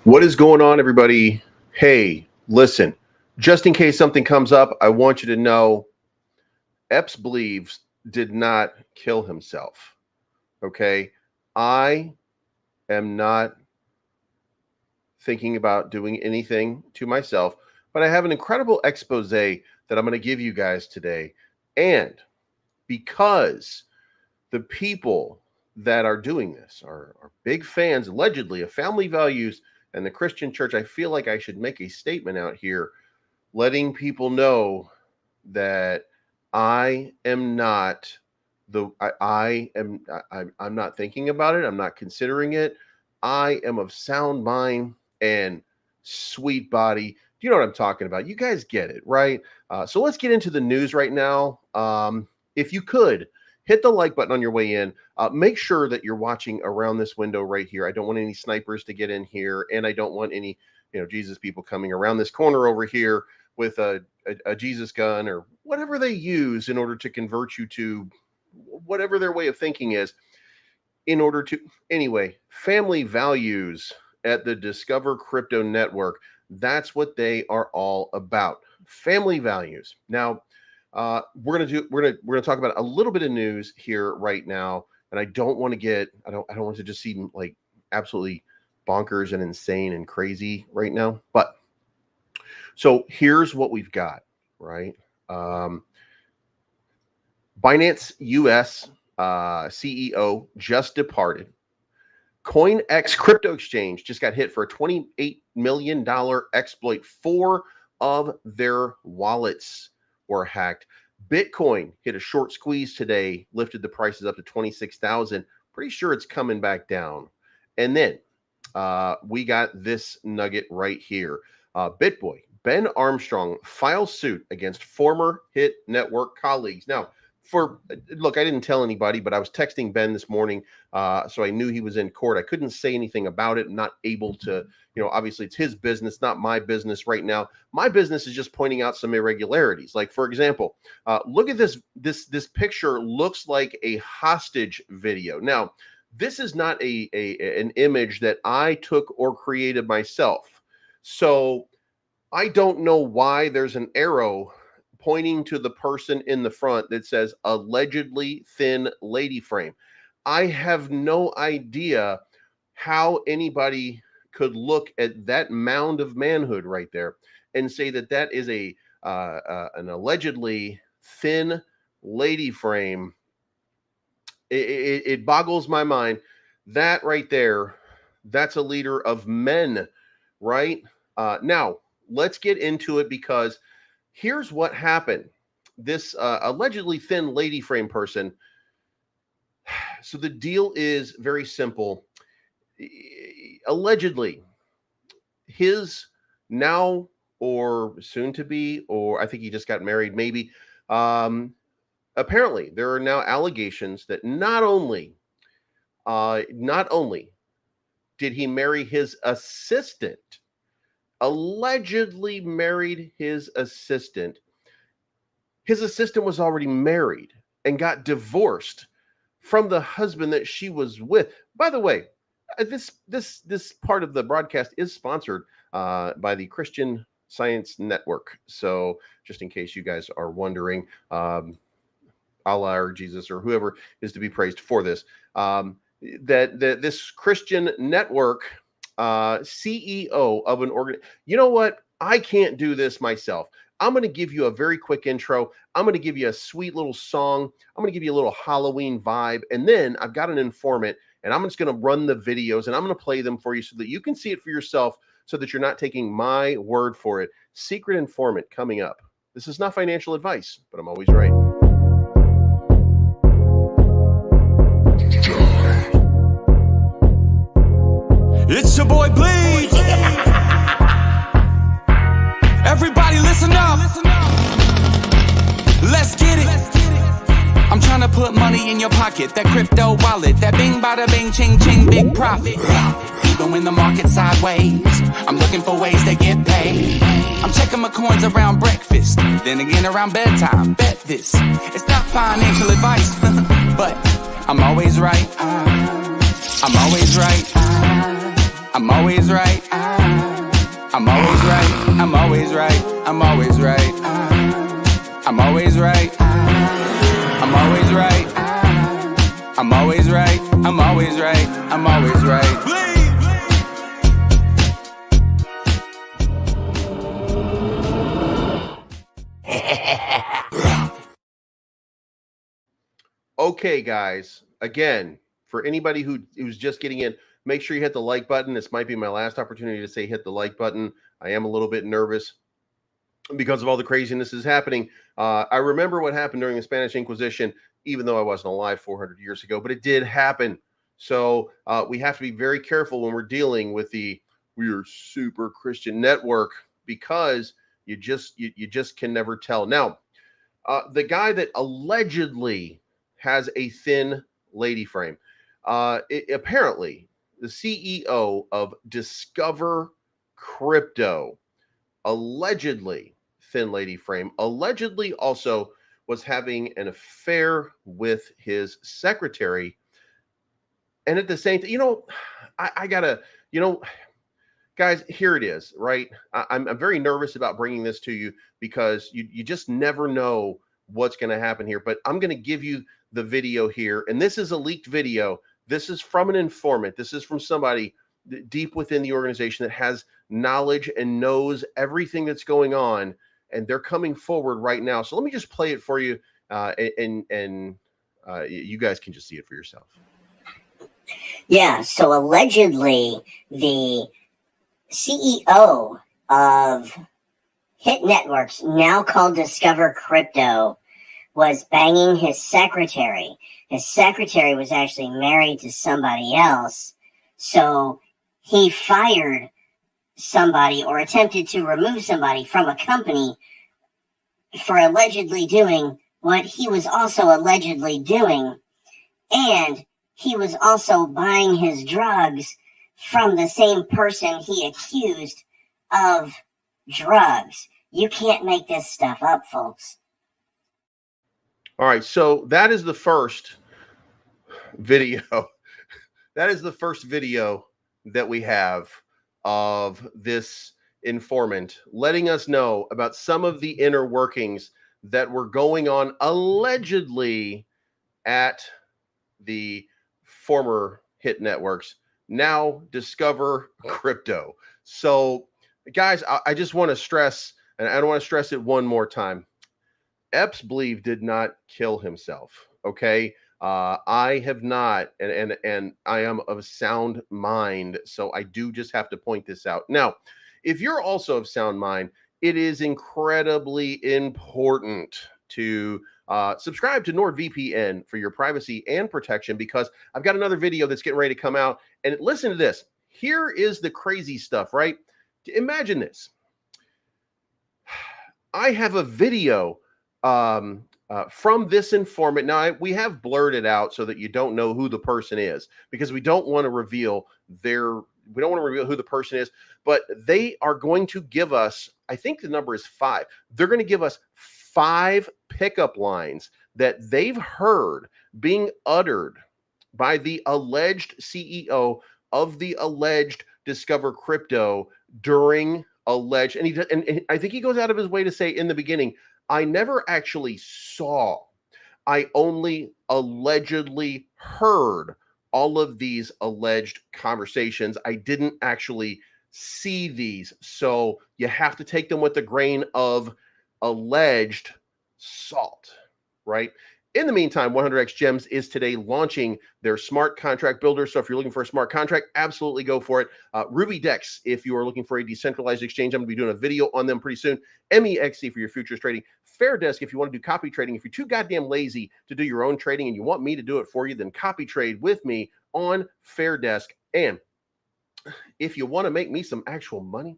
What is going on, everybody? Hey, listen, just in case something comes up, I want you to know Epps believes did not kill himself. Okay. I am not thinking about doing anything to myself, but I have an incredible expose that I'm going to give you guys today. And because the people that are doing this are big fans, allegedly, of family values and the Christian church, I feel like I should make a statement out here letting people know that I am not I'm not thinking about it. I'm not considering it. I am of sound mind and sweet body. Do you know what I'm talking about? You guys get it, right? So let's get into the news right now. If you could, hit the like button on your way in. Make sure that you're watching around this window right here. I don't want any snipers to get in here, and I don't want any, Jesus people coming around this corner over here with a Jesus gun or whatever they use in order to convert you to whatever their way of thinking is. Anyway, family values at the Discover Crypto Network. That's what they are all about. Family values. Now, we're gonna talk about a little bit of news here right now, and I don't want to just seem like absolutely bonkers and insane and crazy right now. But so here's what we've got, right? Binance US CEO just departed. CoinEx crypto exchange just got hit for a $28 million exploit. 4 of their wallets were hacked. Bitcoin hit a short squeeze today, lifted the prices up to 26,000. Pretty sure it's coming back down. And then we got this nugget right here. BitBoy, Ben Armstrong, files suit against former Hit Network colleagues. Now, look, I didn't tell anybody, but I was texting Ben this morning, so I knew he was in court. I couldn't say anything about it. I'm not able to, obviously it's his business, not my business right now. My business is just pointing out some irregularities. Like, for example, look at this. This picture looks like a hostage video. Now, this is not an image that I took or created myself. So I don't know why there's an arrow pointing to the person in the front that says allegedly thin lady frame. I have no idea how anybody could look at that mound of manhood right there and say that that is an allegedly thin lady frame. It boggles my mind. That right there, that's a leader of men, right? Now, let's get into it, because here's what happened. This allegedly thin lady frame person. So the deal is very simple. Allegedly, his now or soon to be, or I think he just got married, maybe. Apparently, there are now allegations that not only did he marry his assistant, allegedly married his assistant. His assistant was already married and got divorced from the husband that she was with. By the way, this part of the broadcast is sponsored by the Christian Science Network. So just in case you guys are wondering, Allah or Jesus or whoever is to be praised for this, that this Christian network CEO of an organ. You know what? I can't do this myself. I'm going to give you a very quick intro. I'm going to give you a sweet little song. I'm going to give you a little Halloween vibe. And then I've got an informant, and I'm just going to run the videos, and I'm going to play them for you so that you can see it for yourself, so that you're not taking my word for it. Secret informant coming up. This is not financial advice, but I'm always right. It's your boy Bleed. Everybody listen up. Let's get it. I'm trying to put money in your pocket. That crypto wallet. That bing bada bing ching ching big profit. Even when the market's sideways, I'm looking for ways to get paid. I'm checking my coins around breakfast, then again around bedtime. Bet this, it's not financial advice, but I'm always right. I'm always right. I'm always right. I'm always right, I'm always right, I'm always right. I'm always right, I'm always right. I'm always right, I'm always right, I'm always right. Okay, guys, again, for anybody who's just getting in, make sure you hit the like button. This might be my last opportunity to say hit the like button. I am a little bit nervous because of all the craziness is happening. I remember what happened during the Spanish Inquisition, even though I wasn't alive 400 years ago, but it did happen. So we have to be very careful when we're dealing with the "we are super Christian" network, because you just can never tell. Now, the guy that allegedly has a thin lady frame, apparently the CEO of Discover Crypto, allegedly thin lady frame, allegedly also was having an affair with his secretary. And at the same time, I gotta, guys, here it is, right? I'm very nervous about bringing this to you because you just never know what's going to happen here. But I'm going to give you the video here. And this is a leaked video. This is from an informant. This is from somebody deep within the organization that has knowledge and knows everything that's going on. And they're coming forward right now. So let me just play it for you. And you guys can just see it for yourself. Yeah, so allegedly the CEO of Hit Networks, now called Discover Crypto, was banging his secretary. His secretary was actually married to somebody else, so he fired somebody or attempted to remove somebody from a company for allegedly doing what he was also allegedly doing, and he was also buying his drugs from the same person he accused of drugs. You can't make this stuff up, folks. All right, so that is the first video. That is the first video that we have of this informant letting us know about some of the inner workings that were going on allegedly at the former Hit Networks, now Discover Crypto. So, guys, I just want to stress, and I don't want to stress it one more time. Epps Bleeve did not kill himself. Okay, I have not, and I am of sound mind, so I do just have to point this out. Now, if you're also of sound mind, it is incredibly important to subscribe to NordVPN for your privacy and protection, because I've got another video that's getting ready to come out. And listen to this. Here is the crazy stuff, right? Imagine this. I have a video from this informant. Now, we have blurred it out so that you don't know who the person is, because we don't want to reveal who the person is, but they are going to give us, I think the number is 5. They're going to give us 5 pickup lines that they've heard being uttered by the alleged CEO of the alleged Discover Crypto during alleged, and I think he goes out of his way to say in the beginning, I never actually saw, I only allegedly heard all of these alleged conversations. I didn't actually see these. So you have to take them with a grain of alleged salt, right? In the meantime, 100x Gems is today launching their smart contract builder. So if you're looking for a smart contract, absolutely go for it. RubyDex, if you are looking for a decentralized exchange, I'm going to be doing a video on them pretty soon. MEXC for your futures trading. Fairdesk, if you want to do copy trading. If you're too goddamn lazy to do your own trading and you want me to do it for you, then copy trade with me on Fairdesk. And if you want to make me some actual money,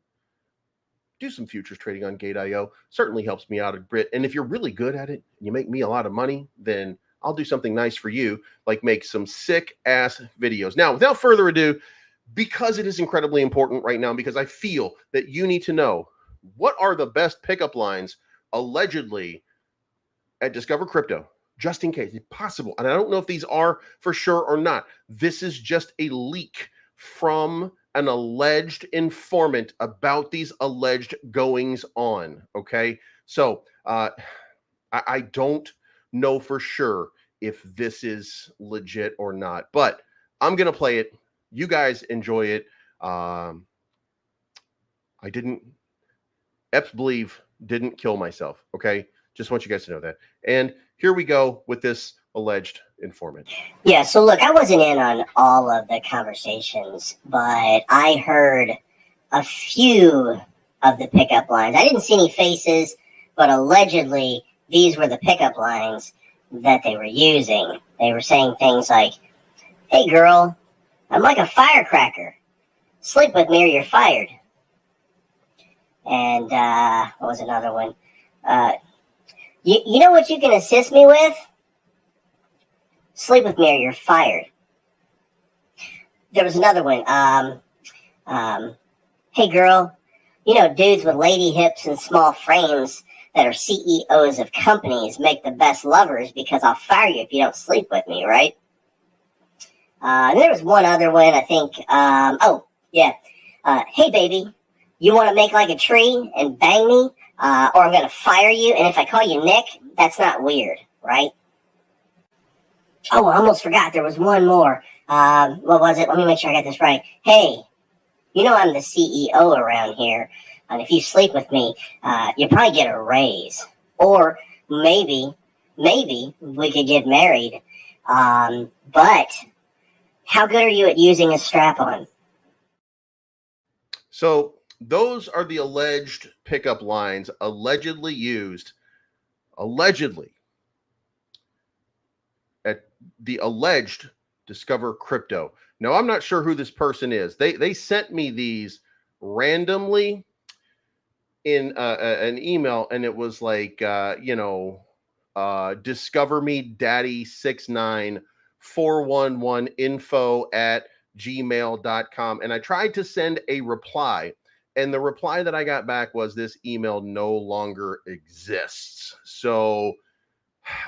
do some futures trading on Gate.io. Certainly helps me out a bit. And if you're really good at it and you make me a lot of money, then I'll do something nice for you, like make some sick ass videos. Now, without further ado, because it is incredibly important right now, because I feel that you need to know what are the best pickup lines allegedly at Discover Crypto, just in case, if possible. And I don't know if these are for sure or not. This is just a leak from an alleged informant about these alleged goings on. Okay. So I don't know for sure if this is legit or not, but I'm going to play it. You guys enjoy it. I didn't, Eps Believe didn't kill myself. Okay. Just want you guys to know that. And here we go with this alleged informant. Yeah, so look, I wasn't in on all of the conversations, but I heard a few of the pickup lines. I didn't see any faces, but allegedly these were the pickup lines that they were using. They were saying things like, "Hey girl, I'm like a firecracker. Sleep with me or you're fired." And what was another one? You know what you can assist me with? Sleep with me or you're fired. There was another one. Hey girl, you know dudes with lady hips and small frames that are CEOs of companies make the best lovers because I'll fire you if you don't sleep with me, right? And there was one other one, I think. Hey baby, you want to make like a tree and bang me, or I'm going to fire you, and if I call you Nick, that's not weird, right? Oh, I almost forgot. There was one more. What was it? Let me make sure I got this right. Hey, you know I'm the CEO around here, and if you sleep with me, you'll probably get a raise. Or maybe we could get married. But how good are you at using a strap-on? So those are the alleged pickup lines allegedly used, at the alleged Discover Crypto. Now, I'm not sure who this person is. They sent me these randomly in an email, and it was like, discover me daddy 69411 info@gmail.com. And I tried to send a reply, and the reply that I got back was this email no longer exists. So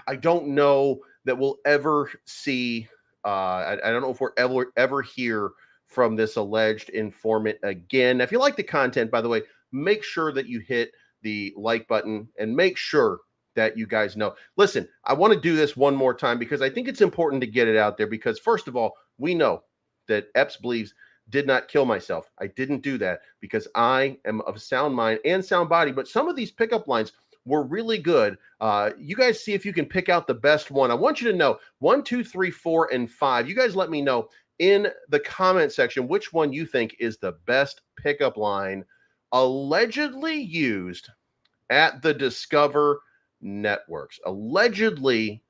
I don't know that we'll ever see, I don't know if we're ever hear from this alleged informant again. If you like the content, by the way, make sure that you hit the like button and make sure that you guys know. Listen, I want to do this one more time because I think it's important to get it out there because, first of all, we know that Eps Believes did not kill myself. I didn't do that because I am of sound mind and sound body, but some of these pickup lines were really good. You guys see if you can pick out the best one. I want you to know 1, 2, 3, 4, and 5. You guys let me know in the comment section which one you think is the best pickup line allegedly used at the Discover networks. Allegedly,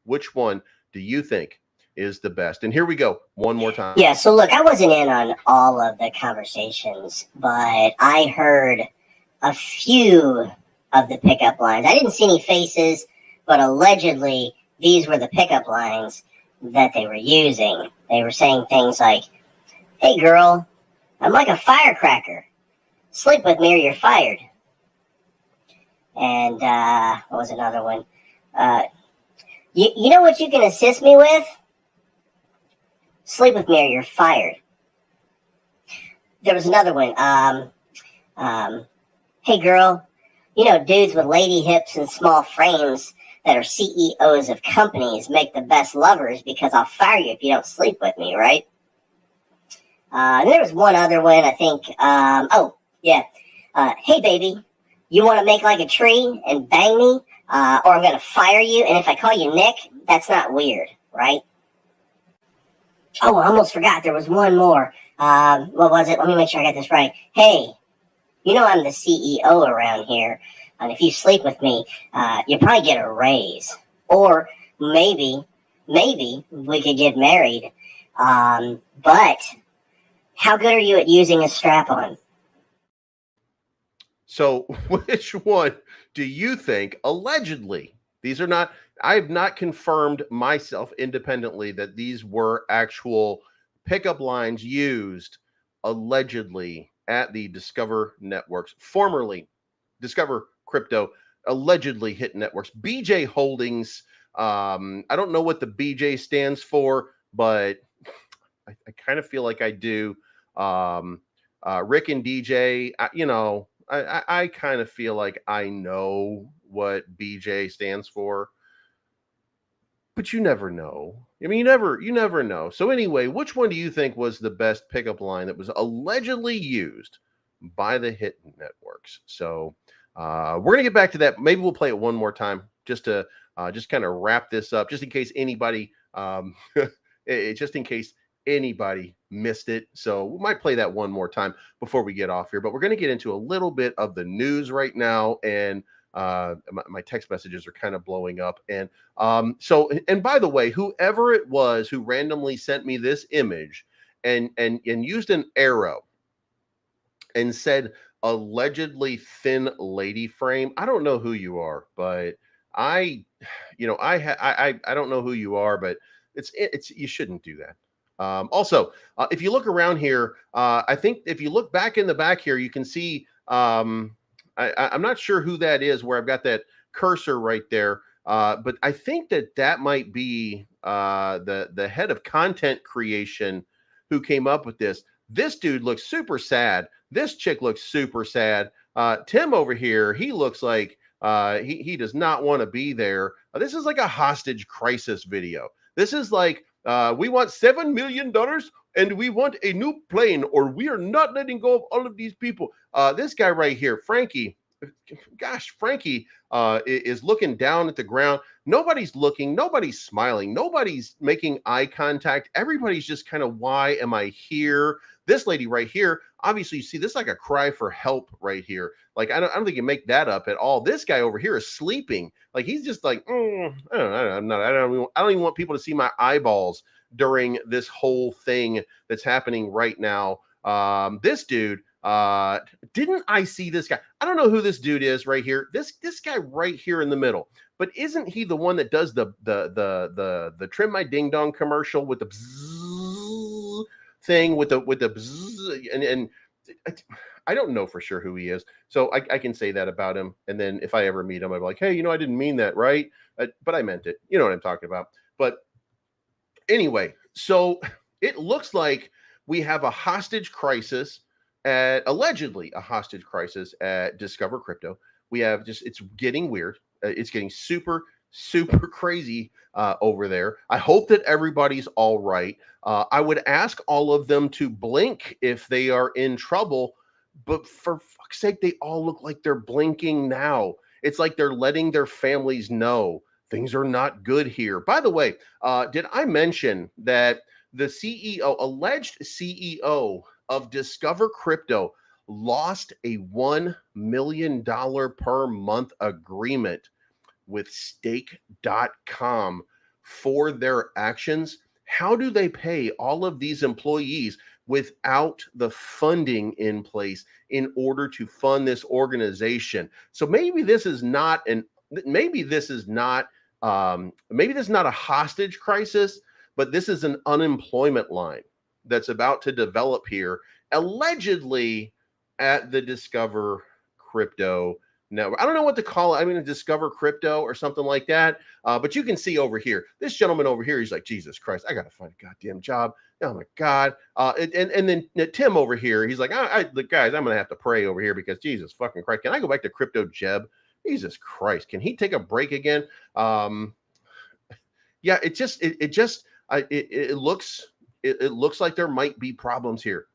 which one do you think is the best? And here we go one more time. Yeah, so look, I wasn't in on all of the conversations, but I heard a few of the pickup lines. I didn't see any faces, but allegedly these were the pickup lines that they were using. They were saying things like, "Hey girl, I'm like a firecracker. Sleep with me or you're fired." And what was another one? You know what you can assist me with? Sleep with me or you're fired. There was another one. Hey girl, you know dudes with lady hips and small frames that are CEOs of companies make the best lovers because I'll fire you if you don't sleep with me, right? And there was one other one, I think. Hey baby, you want to make like a tree and bang me, or I'm going to fire you, and if I call you Nick, that's not weird, right? Oh, I almost forgot. There was one more. What was it? Let me make sure I got this right. Hey, you know I'm the CEO around here, and if you sleep with me, you'll probably get a raise. Or maybe we could get married. But how good are you at using a strap-on? So which one do you think allegedly? These are not, I have not confirmed myself independently that these were actual pickup lines used allegedly at the Discover networks, formerly Discover Crypto, allegedly hit networks. BJ Holdings, I don't know what the BJ stands for, but I kind of feel like I do. Rick and DJ, I kind of feel like I know what BJ stands for, but you never know. I mean, you never know. So anyway, which one do you think was the best pickup line that was allegedly used by the hit networks? So we're gonna get back to that. Maybe we'll play it one more time just to just kind of wrap this up, just in case anybody just in case anybody missed it. So we might play that one more time before we get off here. But we're going to get into a little bit of the news right now, and my text messages are kind of blowing up. And and by the way, whoever it was who randomly sent me this image and used an arrow and said allegedly thin lady frame, I don't know who you are, but I don't know who you are, but it's you shouldn't do that. Also, if you look around here, I think if you look back in the back here, you can see, I'm not sure who that is where I've got that cursor right there. But I think that might be the head of content creation who came up with this. This dude looks super sad. This chick looks super sad. Tim over here, he looks like he does not want to be there. This is like a hostage crisis video. This is like, we want $7 million and we want a new plane, or we are not letting go of all of these people. This guy right here, Frankie, Frankie is looking down at the ground. Nobody's looking, nobody's smiling, nobody's making eye contact. Everybody's just kind of, why am I here? This lady right here, obviously, you see this like a cry for help right here. Like, I don't think you make that up at all. This guy over here is sleeping. Like, he's just like, I don't even want people to see my eyeballs during this whole thing that's happening right now. This dude, didn't I see this guy? I don't know who this dude is right here. This guy right here in the middle. But isn't he the one that does the Trim My Ding Dong commercial with the bzzz thing with the bzzz, and I don't know for sure who he is, so I can say that about him. And then if I ever meet him, I'll be like, hey, I didn't mean that, right? But I meant it. You know what I'm talking about. But anyway, so it looks like we have a hostage crisis allegedly a hostage crisis at Discover Crypto. We have it's getting weird. It's getting super crazy over there. I hope that everybody's all right. I would ask all of them to blink if they are in trouble, but for fuck's sake, they all look like they're blinking now. It's like they're letting their families know things are not good here. By the way, did I mention that the alleged CEO of Discover Crypto lost a $1 million per month agreement with stake.com for their actions? How do they pay all of these employees without the funding in place in order to fund this organization? So maybe this is not a hostage crisis, but this is an unemployment line that's about to develop here, allegedly at the Discover Crypto network. I don't know what to call it. I mean, Discover Crypto or something like that. But you can see over here, this gentleman over here, he's like, Jesus Christ, I got to find a goddamn job. Oh my God. And then Tim over here, he's like, guys, I'm going to have to pray over here because Jesus fucking Christ. Can I go back to Crypto Jeb? Jesus Christ. Can he take a break again? Yeah, it looks like there might be problems here.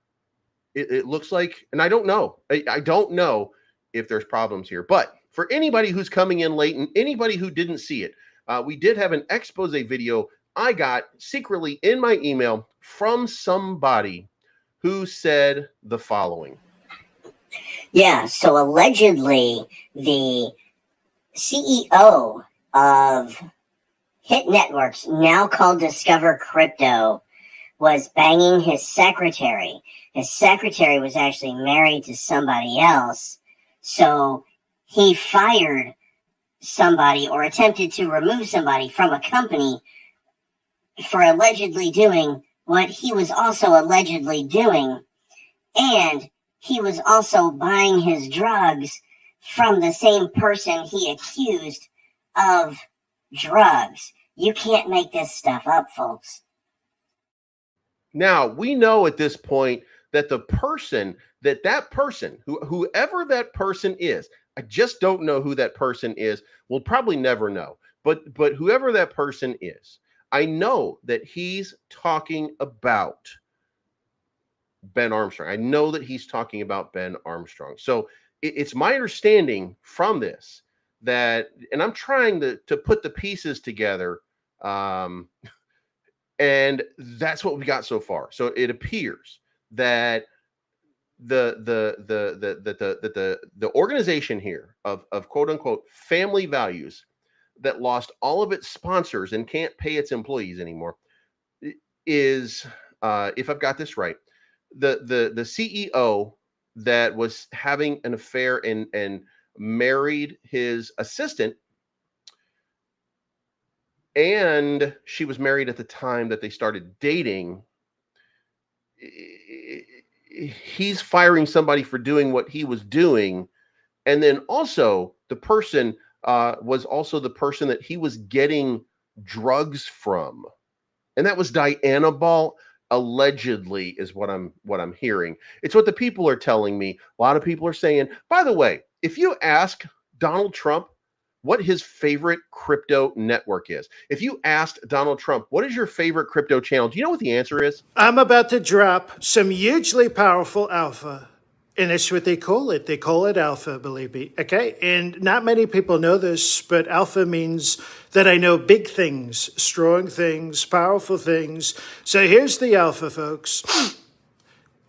It looks like, and I don't know. I don't know if there's problems here. But for anybody who's coming in late and anybody who didn't see it, we did have an expose video I got secretly in my email from somebody who said the following. Yeah, so allegedly the CEO of Hit Networks, now called Discover Crypto, was banging his secretary. His secretary was actually married to somebody else, so he fired somebody or attempted to remove somebody from a company for allegedly doing what he was also allegedly doing. And he was also buying his drugs from the same person he accused of drugs. You can't make this stuff up, folks. Now, we know at this point that the person, that person, whoever that person is, I just don't know who that person is. We'll probably never know. But whoever that person is, I know that he's talking about Ben Armstrong. I know that he's talking about Ben Armstrong. So it's my understanding from this that, and I'm trying to put the pieces together, and that's what we got so far. So it appears that the organization here of quote unquote family values that lost all of its sponsors and can't pay its employees anymore is, if I've got this right, the CEO that was having an affair and married his assistant, and she was married at the time that they started dating. He's firing somebody for doing what he was doing, and then also the person was also the person that he was getting drugs from, and that was Diana Ball. Allegedly is what I'm hearing. It's what the people are telling me. A lot of people are saying, by the way, if you ask Donald Trump what his favorite crypto network is, if you asked Donald Trump, what is your favorite crypto channel? Do you know what the answer is? I'm about to drop some hugely powerful alpha. And that's what they call it. They call it alpha, believe me. Okay? And not many people know this, but alpha means that I know big things, strong things, powerful things. So here's the alpha, folks.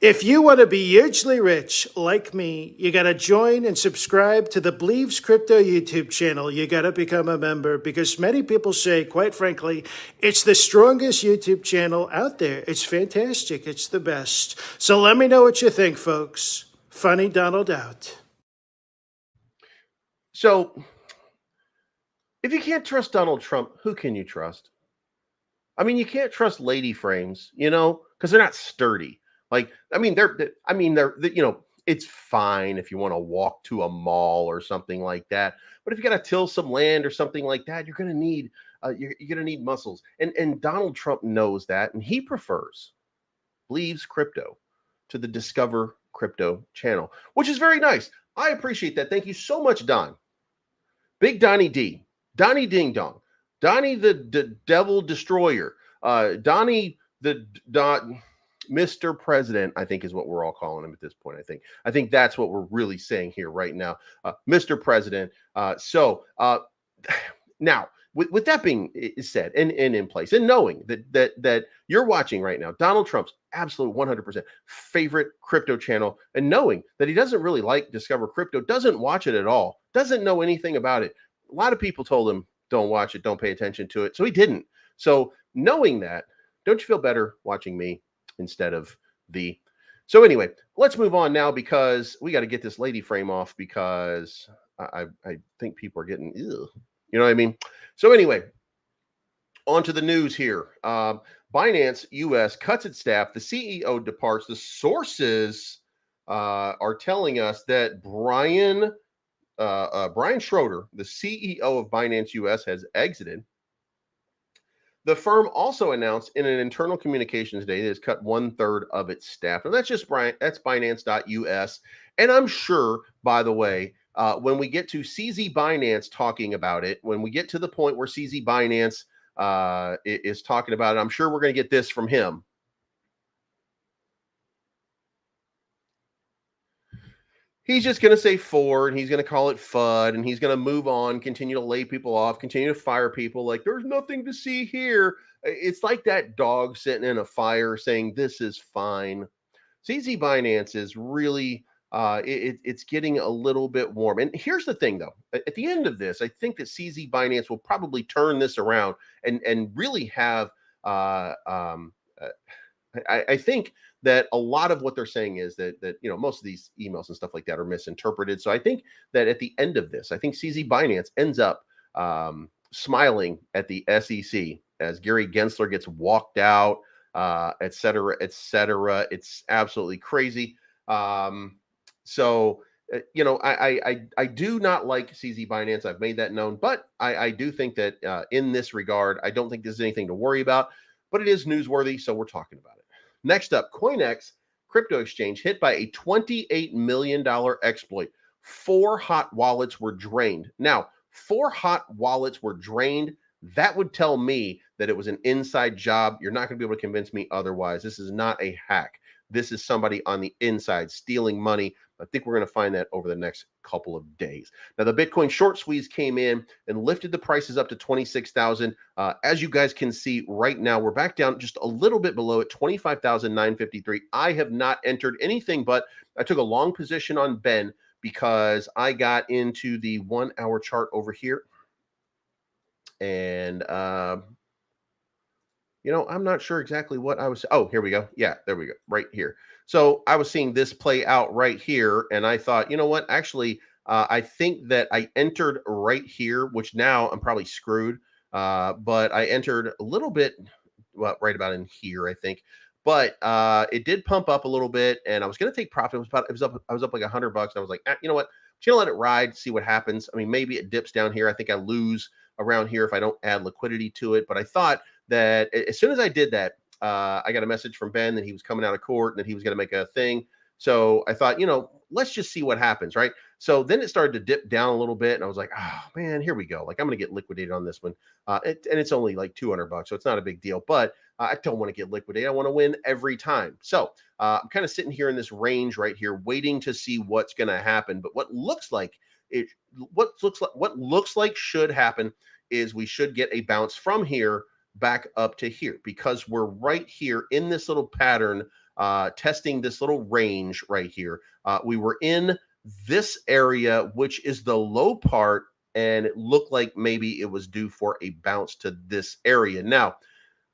If you want to be hugely rich like me, you got to join and subscribe to the BLEEVESCRYPTO YouTube channel. You got to become a member because many people say, quite frankly, it's the strongest YouTube channel out there. It's fantastic. It's the best. So let me know what you think, folks. Funny Donald out. So if you can't trust Donald Trump, who can you trust? I mean, you can't trust lady frames, because they're not sturdy. Like, they're, it's fine if you want to walk to a mall or something like that. But if you got to till some land or something like that, you're going to need, you're going to need muscles. And Donald Trump knows that, and he prefers BLEEVESCRYPTO to the Discover Crypto channel, which is very nice. I appreciate that. Thank you so much, Don. Big Donnie D, Donnie Ding Dong, Donnie the Devil Destroyer, Donnie the Mr. President, I think is what we're all calling him at this point. I think that's what we're really saying here right now, Mr. President. Now, with that being said and in place, and knowing that you're watching right now Donald Trump's absolute 100% favorite crypto channel, and knowing that he doesn't really like Discover Crypto, doesn't watch it at all, doesn't know anything about it. A lot of people told him, don't watch it, don't pay attention to it. So he didn't. So knowing that, don't you feel better watching me instead of the... So anyway, let's move on now, because we got to get this lady frame off, because I think people are getting, ew, you know what I mean? So anyway, on to the news here. Binance US cuts its staff. The CEO departs. The sources are telling us that Brian Schroeder, the CEO of Binance US, has exited. The firm also announced in an internal communications today that it's cut 1/3 of its staff. And that's just that's Binance.us. And I'm sure, by the way, when we get to CZ Binance talking about it, when we get to the point where CZ Binance is talking about it, I'm sure we're going to get this from him. He's just going to say Ford, and he's going to call it FUD, and he's going to move on, continue to lay people off, continue to fire people like there's nothing to see here. It's like that dog sitting in a fire saying this is fine. CZ Binance is really, it's getting a little bit warm. And here's the thing, though. At the end of this, I think that CZ Binance will probably turn this around and really have, I think that a lot of what they're saying is that most of these emails and stuff like that are misinterpreted. So I think that at the end of this, I think CZ Binance ends up smiling at the SEC as Gary Gensler gets walked out, et cetera, et cetera. It's absolutely crazy. I do not like CZ Binance. I've made that known, but I do think that in this regard, I don't think there's anything to worry about, but it is newsworthy, so we're talking about it. Next up, CoinEx crypto exchange hit by a $28 million exploit. 4 hot wallets were drained. Now, 4 hot wallets were drained. That would tell me that it was an inside job. You're not going to be able to convince me otherwise. This is not a hack. This is somebody on the inside stealing money. I think we're going to find that over the next couple of days. Now, the Bitcoin short squeeze came in and lifted the prices up to 26,000. As you guys can see right now, we're back down just a little bit below at 25,953. I have not entered anything, but I took a long position on Ben because I got into the 1 hour chart over here. And, you know, I'm not sure exactly what I was. Oh, here we go. Yeah, there we go. Right here. So I was seeing this play out right here. And I thought, you know what? Actually, I think that I entered right here, which now I'm probably screwed. But I entered a little bit, well, right about in here, I think. But it did pump up a little bit, and I was going to take profit. I was up like $100. And I was like, you know what? I'm just going to let it ride, see what happens. I mean, maybe it dips down here. I think I lose around here if I don't add liquidity to it. But I thought that as soon as I did that, I got a message from Ben that he was coming out of court and that he was going to make a thing. So I thought, you know, let's just see what happens, right? So then it started to dip down a little bit, and I was like, oh man, here we go. Like, I'm going to get liquidated on this one. And it's only like $200, so it's not a big deal. But I don't want to get liquidated. I want to win every time. So I'm kind of sitting here in this range right here, waiting to see what's going to happen. But what looks like should happen is we should get a bounce from here back up to here, because we're right here in this little pattern, testing this little range right here. We were in this area, which is the low part, and it looked like maybe it was due for a bounce to this area. Now,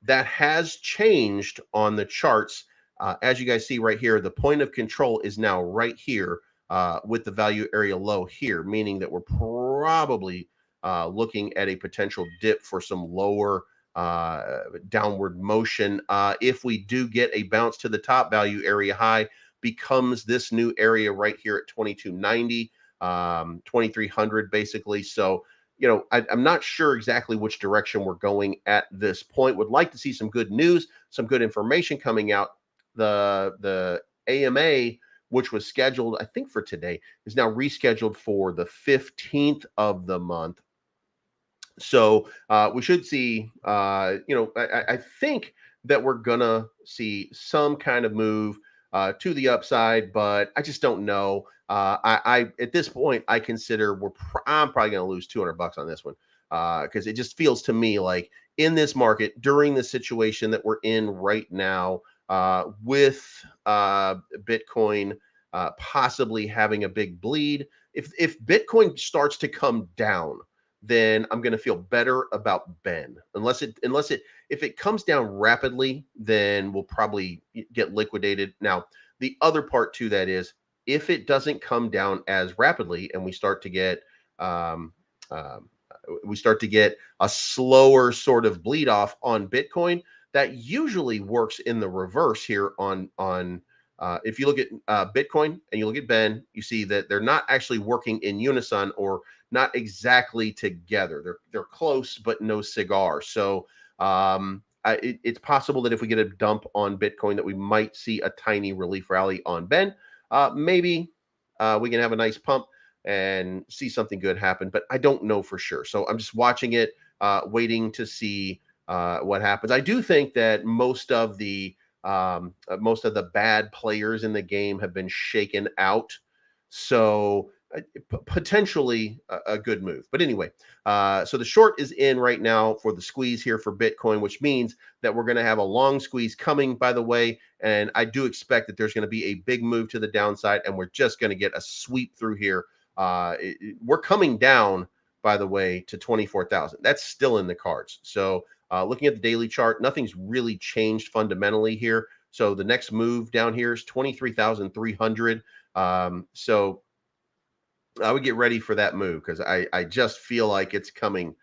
that has changed on the charts. As you guys see right here, the point of control is now right here with the value area low here, meaning that we're probably looking at a potential dip for some lower downward motion. If we do get a bounce to the top, value area high becomes this new area right here at 2290, 2300 basically. So, you know, I'm not sure exactly which direction we're going at this point. Would like to see some good news, some good information coming out. The AMA, which was scheduled, I think, for today, is now rescheduled for the 15th of the month. So we should see, you know, I think that we're going to see some kind of move to the upside, but I just don't know. I at this point, I consider I'm probably going to lose $200 on this one because it just feels to me like in this market, during the situation that we're in right now, with Bitcoin possibly having a big bleed, if Bitcoin starts to come down, then I'm going to feel better about Ben. If it comes down rapidly, then we'll probably get liquidated. Now, the other part to that is if it doesn't come down as rapidly and we start to get a slower sort of bleed off on Bitcoin, that usually works in the reverse here on if you look at Bitcoin and you look at Ben, you see that they're not actually working in unison or not exactly together. They're close, but no cigar. So it's possible that if we get a dump on Bitcoin, that we might see a tiny relief rally on Ben. Maybe we can have a nice pump and see something good happen, but I don't know for sure. So I'm just watching it, waiting to see what happens. I do think that most of the bad players in the game have been shaken out. So potentially a good move. But anyway, so the short is in right now for the squeeze here for Bitcoin, which means that we're going to have a long squeeze coming, by the way. And I do expect that there's going to be a big move to the downside, and we're just going to get a sweep through here. We're coming down, by the way, to 24,000. That's still in the cards. So looking at the daily chart, nothing's really changed fundamentally here. So the next move down here is 23,300. So I would get ready for that move because I just feel like it's coming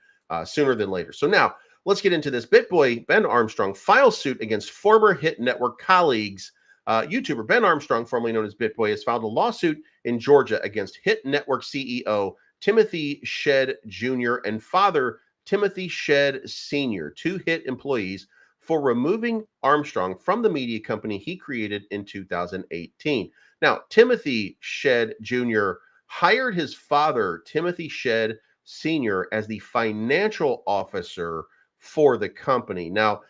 sooner than later. So now let's get into this. BitBoy Ben Armstrong files suit against former Hit Network colleagues. YouTuber Ben Armstrong, formerly known as BitBoy, has filed a lawsuit in Georgia against Hit Network CEO Timothy Shedd Jr. and father Timothy Shedd Sr., two Hit employees, for removing Armstrong from the media company he created in 2018. Now, Timothy Shedd Jr. hired his father, Timothy Shedd Sr., as the financial officer for the company. Now,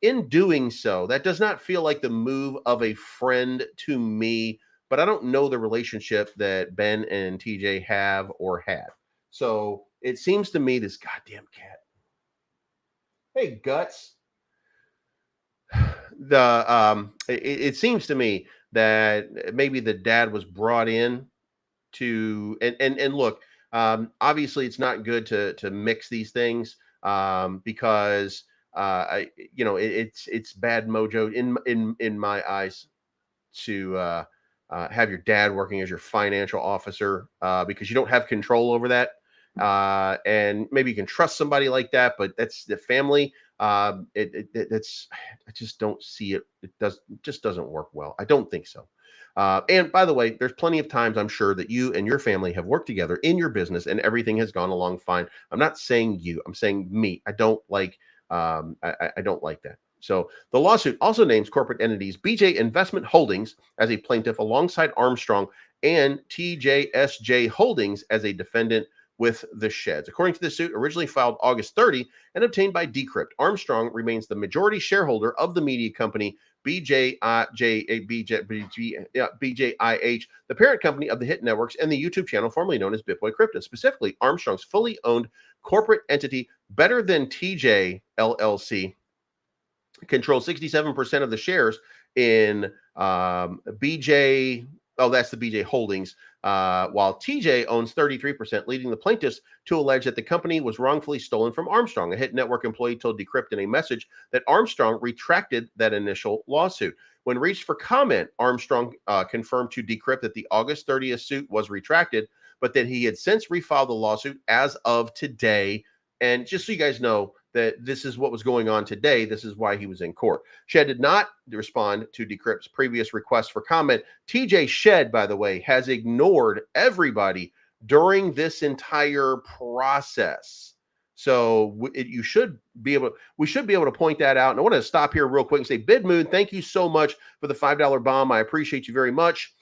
in doing so, that does not feel like the move of a friend to me, but I don't know the relationship that Ben and TJ have or had. So it seems to me this goddamn cat. Hey, Guts. It seems to me that maybe the dad was brought in to and look, obviously it's not good to mix these things, because it's bad mojo in my eyes to have your dad working as your financial officer, because you don't have control over that. And maybe you can trust somebody like that, but that's the family. That's I just don't see it. It just doesn't work well. I don't think so. And by the way, there's plenty of times I'm sure that you and your family have worked together in your business and everything has gone along fine. I'm not saying you. I'm saying me. I don't like. I don't like that. So the lawsuit also names corporate entities BJ Investment Holdings as a plaintiff alongside Armstrong and TJSJ Holdings as a defendant with the Sheds. According to the suit, originally filed August 30 and obtained by Decrypt, Armstrong remains the majority shareholder of the media company BJIH, the parent company of the Hit Networks and the YouTube channel formerly known as BitBoy Crypto. Specifically, Armstrong's fully owned corporate entity, Better Than TJ LLC, controls 67% of the shares in BJ. Oh, that's the BJ Holdings, while TJ owns 33%, leading the plaintiffs to allege that the company was wrongfully stolen from Armstrong. A Hit Network employee told Decrypt in a message that Armstrong retracted that initial lawsuit. When reached for comment, Armstrong confirmed to Decrypt that the August 30th suit was retracted, but that he had since refiled the lawsuit as of today. And just so you guys know that this is what was going on today, this is why he was in court. Shedd did not respond to Decrypt's previous request for comment. TJ Shedd, by the way, has ignored everybody during this entire process. So we should be able to point that out. And I want to stop here real quick and say, Bidmoon, thank you so much for the $5 bomb. I appreciate you very much.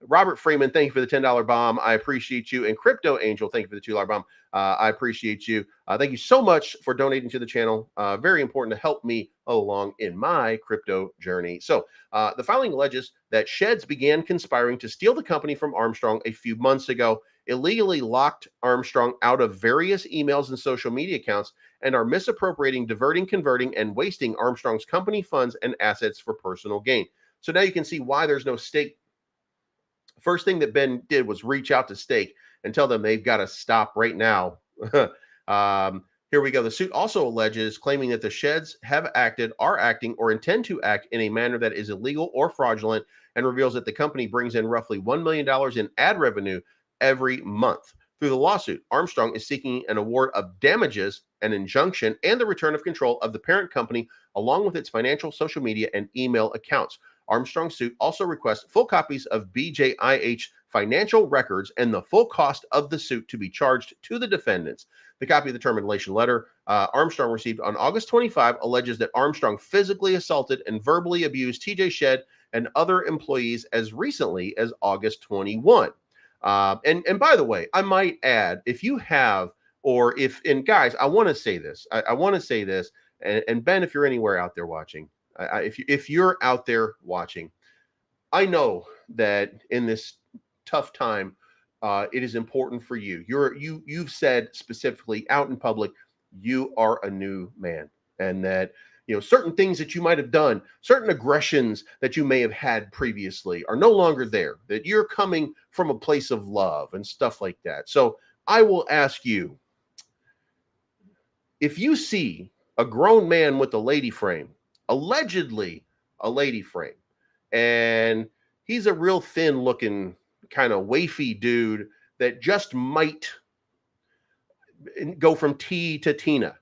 Robert Freeman, thank you for the $10 bomb. I appreciate you. And Crypto Angel, thank you for the $2 bomb. I appreciate you. Thank you so much for donating to the channel. Very important to help me along in my crypto journey. So the filing alleges that Sheds began conspiring to steal the company from Armstrong a few months ago, illegally locked Armstrong out of various emails and social media accounts, and are misappropriating, diverting, converting, and wasting Armstrong's company funds and assets for personal gain. So now you can see why there's no stake. First thing that Ben did was reach out to Stake and tell them they've got to stop right now. Here we go. The suit also alleges claiming that the Sheds have acted, are acting, or intend to act in a manner that is illegal or fraudulent, and reveals that the company brings in roughly $1 million in ad revenue every month. Through the lawsuit, Armstrong is seeking an award of damages, an injunction, and the return of control of the parent company, along with its financial, social media, and email accounts. Armstrong's suit also requests full copies of BJIH financial records and the full cost of the suit to be charged to the defendants. The copy of the termination letter Armstrong received on August 25 alleges that Armstrong physically assaulted and verbally abused TJ Shedd and other employees as recently as August 21. And by the way, I might add, if you have, or if, and guys, I want to say this, I want to say this, and Ben, if you're anywhere out there watching, if you're out there watching, I know that in this tough time, it is important for you. You've said specifically out in public, you are a new man, and that certain things that you might have done, certain aggressions that you may have had previously are no longer there. That you're coming from a place of love and stuff like that. So I will ask you, if you see a grown man with a lady frame, allegedly a lady frame, and he's a real thin looking kind of wafy dude that just might go from T to Tina.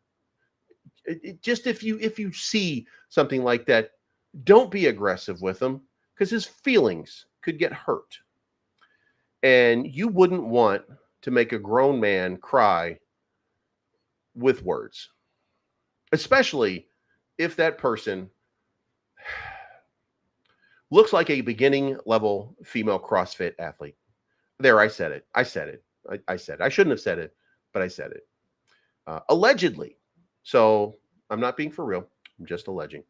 Just if you see something like that, don't be aggressive with him, because his feelings could get hurt. And you wouldn't want to make a grown man cry with words, especially if that person looks like a beginning level female CrossFit athlete. There, I said it. I said it. I said it. I shouldn't have said it, but I said it. Allegedly. So I'm not being for real. I'm just alleging.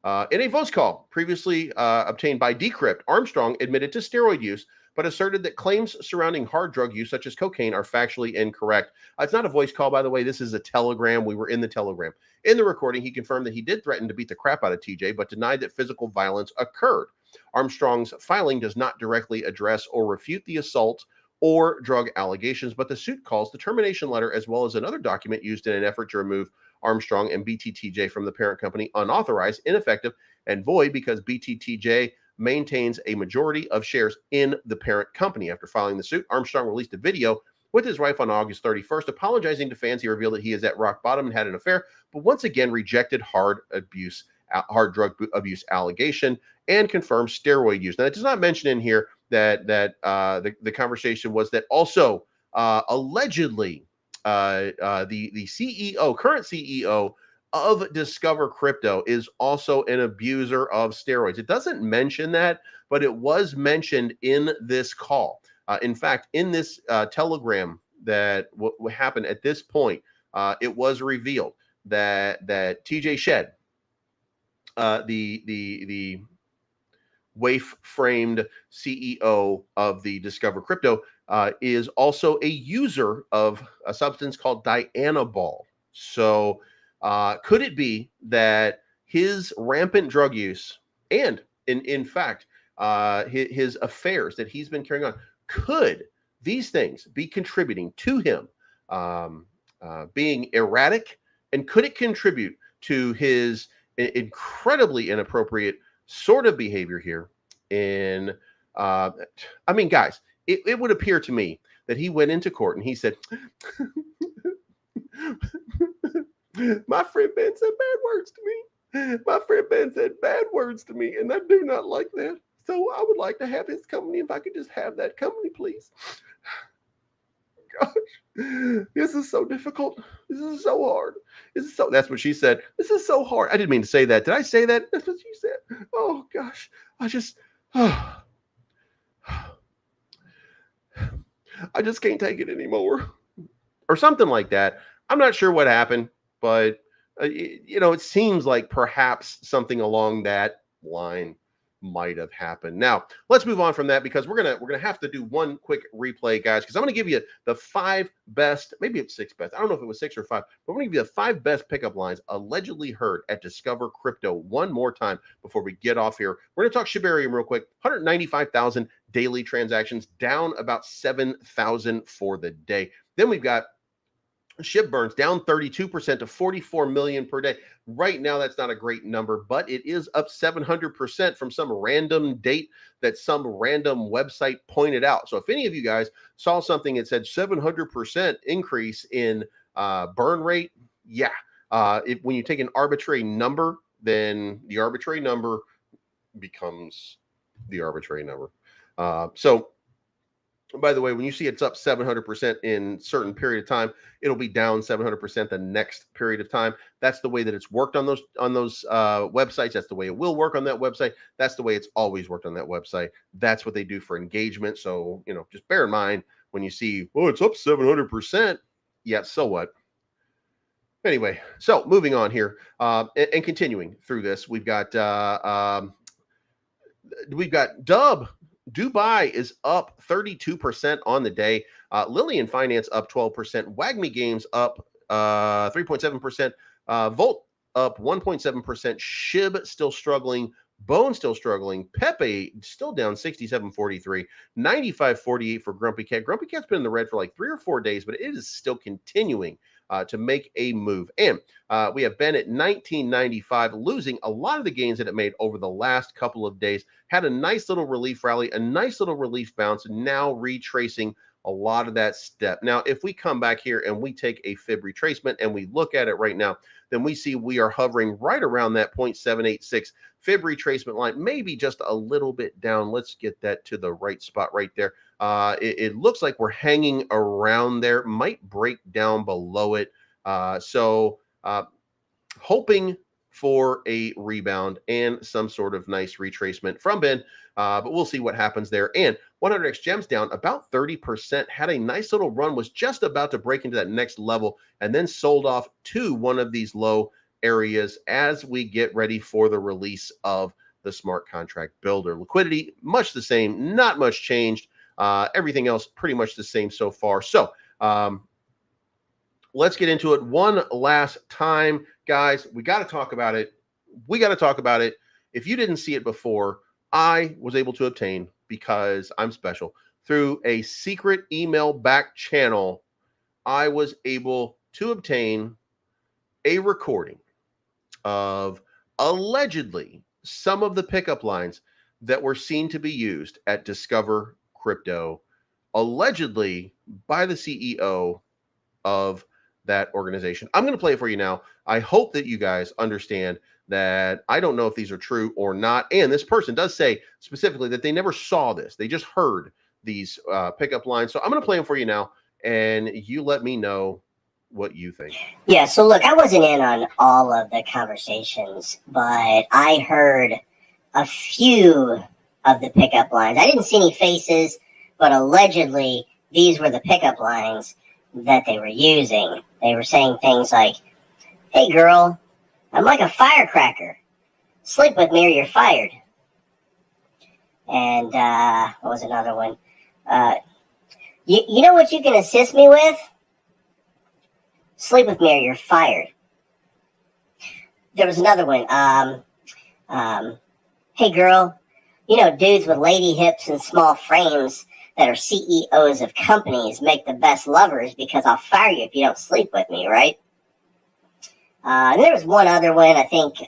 In a voice call previously obtained by Decrypt, Armstrong admitted to steroid use, but asserted that claims surrounding hard drug use, such as cocaine, are factually incorrect. It's not a voice call, by the way. This is a telegram. We were in the telegram. In the recording, he confirmed that he did threaten to beat the crap out of TJ, but denied that physical violence occurred. Armstrong's filing does not directly address or refute the assault or drug allegations, but the suit calls the termination letter, as well as another document used in an effort to remove Armstrong and BTTJ from the parent company, unauthorized, ineffective, and void because BTTJ maintains a majority of shares in the parent company. After filing the suit, Armstrong released a video with his wife on August 31st, apologizing to fans. He revealed that he is at rock bottom and had an affair, but once again rejected hard drug abuse allegation and confirmed steroid use. Now, it does not mention in here that the conversation was that also allegedly the CEO, current CEO of Discover Crypto, is also an abuser of steroids. It doesn't mention that, but it was mentioned in this call. In fact, in this telegram that what happened at this point, it was revealed that TJ Shed, the waif-framed CEO of the Discover Crypto, is also a user of a substance called Dianabol. So could it be that his rampant drug use and in fact his affairs that he's been carrying on, could these things be contributing to him being erratic? And could it contribute to his incredibly inappropriate sort of behavior here in I mean, guys, it would appear to me that he went into court and he said, my friend Ben said bad words to me. My friend Ben said bad words to me, and I do not like that. So I would like to have his company. If I could just have that company, please. Gosh, this is so difficult. This is so hard. This is so. That's what she said. This is so hard. I didn't mean to say that. Did I say that? That's what she said. Oh gosh, I just can't take it anymore, or something like that. I'm not sure what happened, but it seems like perhaps something along that line might have happened. Now, let's move on from that, because we're gonna have to do one quick replay, guys, because I'm gonna give you the 5 best, maybe it's 6 best. I don't know if it was 6 or 5, but we're gonna give you the 5 best pickup lines allegedly heard at Discover Crypto one more time before we get off here. We're gonna talk Shiba Inu real quick. 195,000 daily transactions, down about 7,000 for the day. Then we've got SHIB burns down 32% to 44 million per day. Right now, that's not a great number, but it is up 700% from some random date that some random website pointed out. So if any of you guys saw something that said 700% increase in burn rate, yeah. When you take an arbitrary number, then the arbitrary number becomes the arbitrary number. So by the way, when you see it's up 700% in certain period of time, it'll be down 700% the next period of time. That's the way that it's worked on those websites. That's the way it will work on that website. That's the way it's always worked on that website. That's what they do for engagement. So, just bear in mind when you see, oh, it's up 700%. Yeah, so what? Anyway, so moving on here and continuing through this, we've got Dubai is up 32% on the day. Lillian Finance up 12%. WAGMI Games up 3.7%. Volt up 1.7%. SHIB still struggling. Bone still struggling. Pepe still down 67.43. 95.48 for Grumpy Cat. Grumpy Cat's been in the red for like 3 or 4 days, but it is still continuing to make a move. And we have Ben at 19.95, losing a lot of the gains that it made over the last couple of days. Had a nice little relief rally, a nice little relief bounce, and now retracing a lot of that step. Now, if we come back here and we take a fib retracement and we look at it right now, then we see we are hovering right around that 0.786 fib retracement line, maybe just a little bit down. Let's get that to the right spot right there. It looks like we're hanging around there, might break down below it. So hoping for a rebound and some sort of nice retracement from Ben. But we'll see what happens there. And 100x Gems down about 30%, had a nice little run, was just about to break into that next level, and then sold off to one of these low areas as we get ready for the release of the smart contract builder. Liquidity, much the same, not much changed. Everything else pretty much the same so far. So let's get into it one last time, guys. We got to talk about it. We got to talk about it. If you didn't see it before, I was able to obtain, because I'm special, through a secret email back channel, I was able to obtain a recording of allegedly some of the pickup lines that were seen to be used at Discover Crypto, allegedly by the CEO of that organization. I'm going to play it for you now. I hope that you guys understand that I don't know if these are true or not. And this person does say specifically that they never saw this. They just heard these pickup lines. So I'm going to play them for you now, and you let me know what you think. Yeah, so look, I wasn't in on all of the conversations, but I heard a few of the pickup lines. I didn't see any faces, but allegedly these were the pickup lines that they were using. They were saying things like, "Hey girl, I'm like a firecracker. Sleep with me or you're fired." And what was another one? You know what you can assist me with? Sleep with me or you're fired. There was another one. Hey girl, you know dudes with lady hips and small frames that are CEOs of companies make the best lovers because I'll fire you if you don't sleep with me, right? And there was one other one, I think.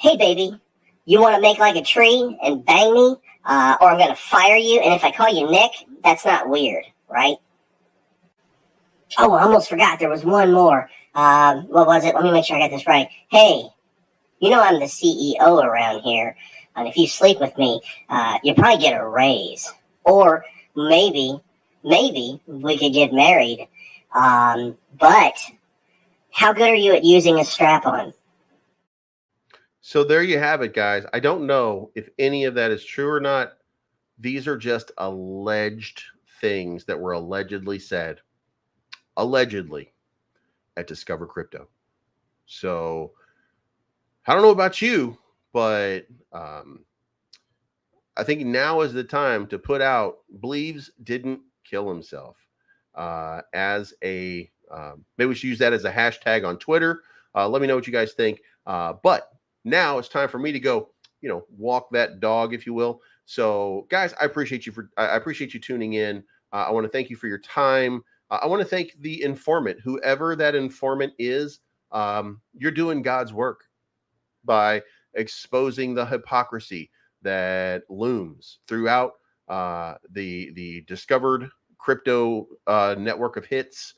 Hey baby, you want to make like a tree and bang me, or I'm going to fire you, and if I call you Nick, that's not weird, right? Oh, I almost forgot. There was one more. What was it? Let me make sure I got this right. Hey, you know I'm the CEO around here, and if you sleep with me, you'll probably get a raise. Or maybe we could get married. But how good are you at using a strap-on? So there you have it, guys. I don't know if any of that is true or not. These are just alleged things that were allegedly said, allegedly, at Discover Crypto. So I don't know about you, but I think now is the time to put out Bleeves didn't kill himself as a maybe we should use that as a hashtag on Twitter. Let me know what you guys think. But now it's time for me to go, walk that dog, if you will. So, guys, I appreciate you tuning in. I want to thank you for your time. I want to thank the informant, whoever that informant is. You're doing God's work by exposing the hypocrisy that looms throughout the discovered crypto network of hits.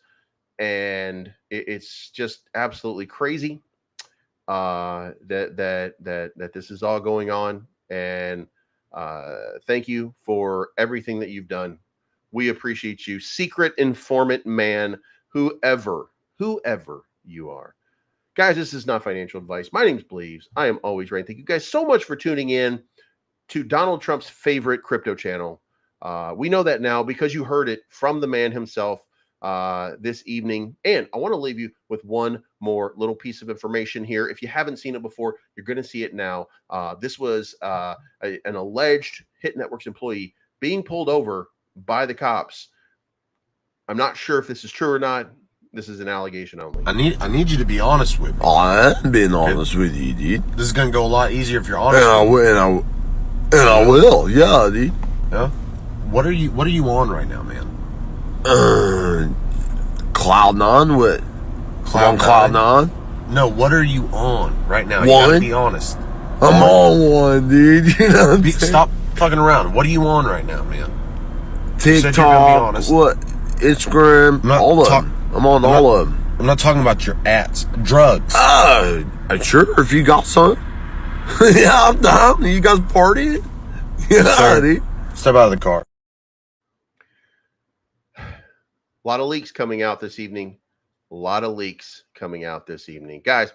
And it's just absolutely crazy that this is all going on. And thank you for everything that you've done. We appreciate you, secret informant man, whoever you are. Guys, this is not financial advice. My name's Bleeves. I am always right. Thank you guys so much for tuning in to Donald Trump's favorite crypto channel. We know that now because you heard it from the man himself this evening. And I want to leave you with one more little piece of information here. If you haven't seen it before, you're going to see it now. This was an alleged Hit Networks employee being pulled over by the cops. I'm not sure if this is true or not. This is an allegation only. I need you to be honest with me. I am being honest with you, dude. This is gonna go a lot easier if you're honest. And I will, yeah, dude. Yeah. What are you on right now, man? Cloud9. What? Cloud9? No, what are you on right now? You gotta be honest. I'm on one, dude. You know what I'm saying? Stop fucking around. What are you on right now, man? TikTok, what? Instagram, all of them. I'm on all of them. I'm not talking about your ads. Drugs. Sure, if you got some. Yeah, I'm down. You guys partying? Yeah, dude. Step out of the car. A lot of leaks coming out this evening. A lot of leaks coming out this evening. Guys,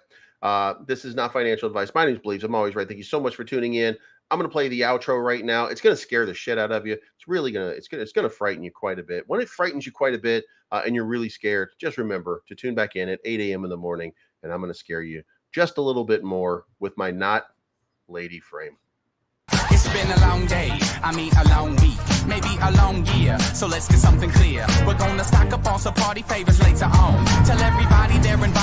this is not financial advice. My name is Bleeves. I'm always right. Thank you so much for tuning in. I'm going to play the outro right now. It's going to scare the shit out of you. It's really going to frighten you quite a bit. When it frightens you quite a bit and you're really scared, just remember to tune back in at 8 a.m. in the morning, and I'm going to scare you just a little bit more with my not lady frame. It's been a long day, I mean a long week, maybe a long year, so let's get something clear. We're gonna stock up on some party favors later on. Tell everybody they're invited.